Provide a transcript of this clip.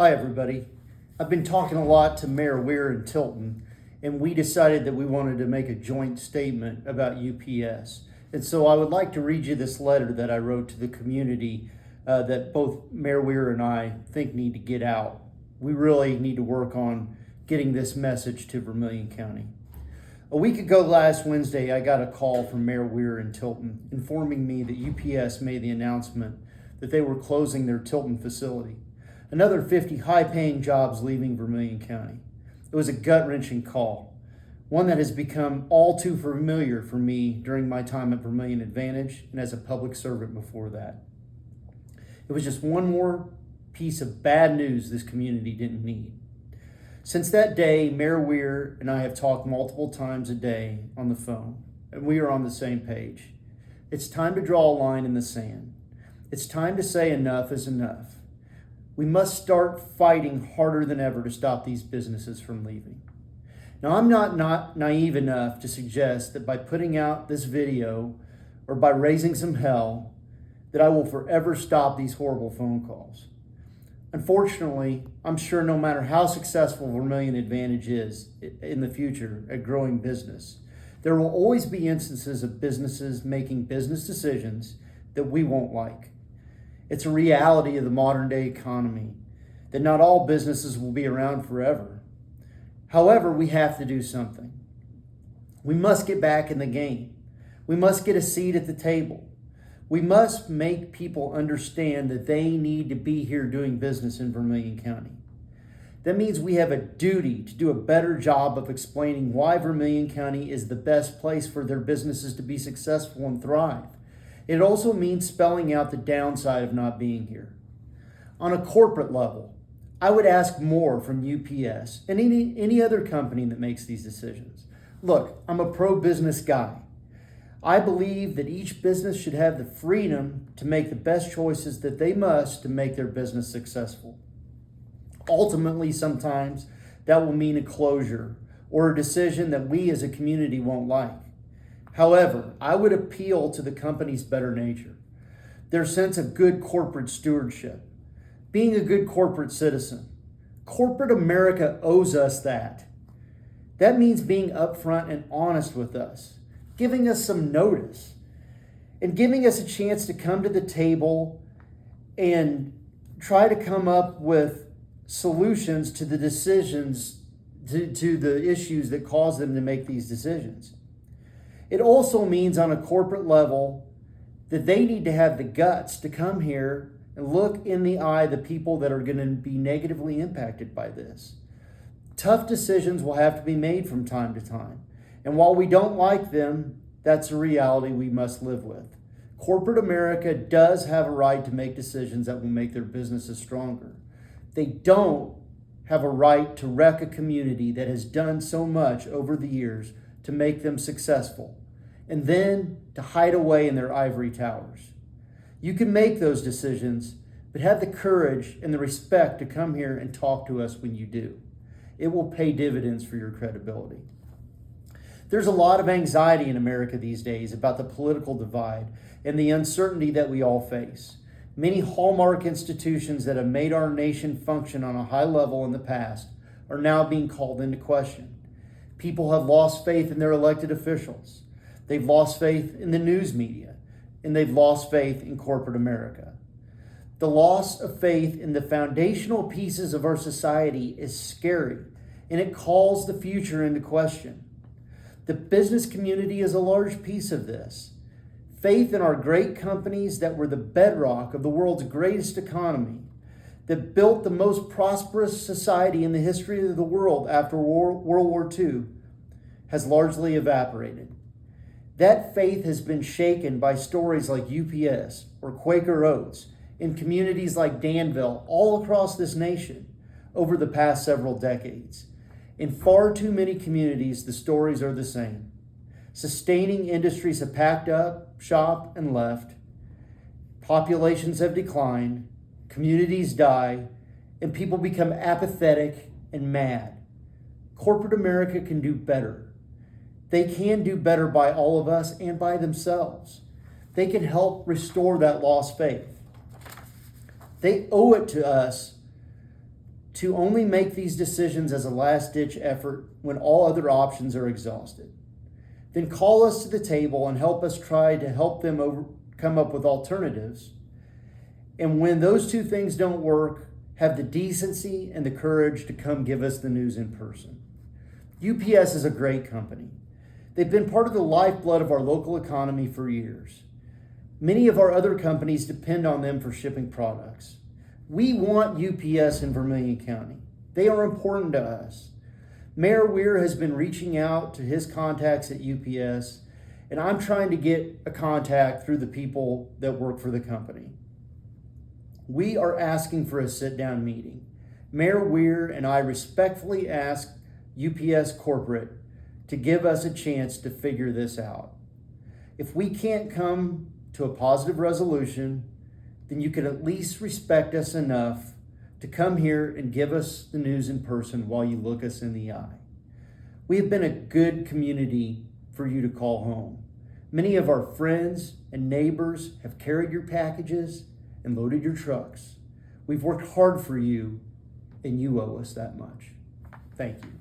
Hi, everybody. I've been talking a lot to Mayor Weir in Tilton, and we decided that we wanted to make a joint statement about UPS. And so I would like to read you this letter that I wrote to the community that both Mayor Weir and I think need to get out. We really need to work on getting this message to Vermilion County. A week ago last Wednesday, I got a call from Mayor Weir in Tilton informing me that UPS made the announcement that they were closing their Tilton facility. Another 50 high-paying jobs leaving Vermilion County. It was a gut-wrenching call, one that has become all too familiar for me during my time at Vermilion Advantage and as a public servant before that. It was just one more piece of bad news this community didn't need. Since that day, Mayor Weir and I have talked multiple times a day on the phone, and we are on the same page. It's time to draw a line in the sand. It's time to say enough is enough. We must start fighting harder than ever to stop these businesses from leaving. Now, I'm not naive enough to suggest that by putting out this video or by raising some hell, that I will forever stop these horrible phone calls. Unfortunately, I'm sure no matter how successful Vermilion Advantage is in the future at growing business, there will always be instances of businesses making business decisions that we won't like. It's a reality of the modern day economy that not all businesses will be around forever. However, we have to do something. We must get back in the game. We must get a seat at the table. We must make people understand that they need to be here doing business in Vermilion County. That means we have a duty to do a better job of explaining why Vermilion County is the best place for their businesses to be successful and thrive. It also means spelling out the downside of not being here. On a corporate level, I would ask more from UPS and any other company that makes these decisions. Look, I'm a pro-business guy. I believe that each business should have the freedom to make the best choices that they must to make their business successful. Ultimately, sometimes that will mean a closure or a decision that we as a community won't like. However, I would appeal to the company's better nature, their sense of good corporate stewardship, being a good corporate citizen. Corporate America owes us that. That means being upfront and honest with us, giving us some notice, and giving us a chance to come to the table and try to come up with solutions to the decisions, to the issues that cause them to make these decisions. It also means on a corporate level that they need to have the guts to come here and look in the eye the people that are going to be negatively impacted by this. Tough decisions will have to be made from time to time. And while we don't like them, that's a reality we must live with. Corporate America does have a right to make decisions that will make their businesses stronger. They don't have a right to wreck a community that has done so much over the years to make them successful, and then to hide away in their ivory towers. You can make those decisions, but have the courage and the respect to come here and talk to us when you do. It will pay dividends for your credibility. There's a lot of anxiety in America these days about the political divide and the uncertainty that we all face. Many hallmark institutions that have made our nation function on a high level in the past are now being called into question. People have lost faith in their elected officials. They've lost faith in the news media, and they've lost faith in corporate America. The loss of faith in the foundational pieces of our society is scary, and it calls the future into question. The business community is a large piece of this. Faith in our great companies that were the bedrock of the world's greatest economy, that built the most prosperous society in the history of the world after World War II, has largely evaporated. That faith has been shaken by stories like UPS or Quaker Oats in communities like Danville all across this nation over the past several decades. In far too many communities, the stories are the same. Sustaining industries have packed up shop and left. Populations have declined. Communities die, and people become apathetic and mad. Corporate America can do better. They can do better by all of us and by themselves. They can help restore that lost faith. They owe it to us to only make these decisions as a last-ditch effort when all other options are exhausted. Then call us to the table and help us try to help them come up with alternatives. And when those two things don't work, have the decency and the courage to come give us the news in person. UPS is a great company. They've been part of the lifeblood of our local economy for years. Many of our other companies depend on them for shipping products. We want UPS in Vermilion County. They are important to us. Mayor Weir has been reaching out to his contacts at UPS, and I'm trying to get a contact through the people that work for the company. We are asking for a sit-down meeting. Mayor Weir and I respectfully ask UPS corporate to give us a chance to figure this out. If we can't come to a positive resolution, then you can at least respect us enough to come here and give us the news in person while you look us in the eye. We have been a good community for you to call home. Many of our friends and neighbors have carried your packages and loaded your trucks. We've worked hard for you, and you owe us that much. Thank you.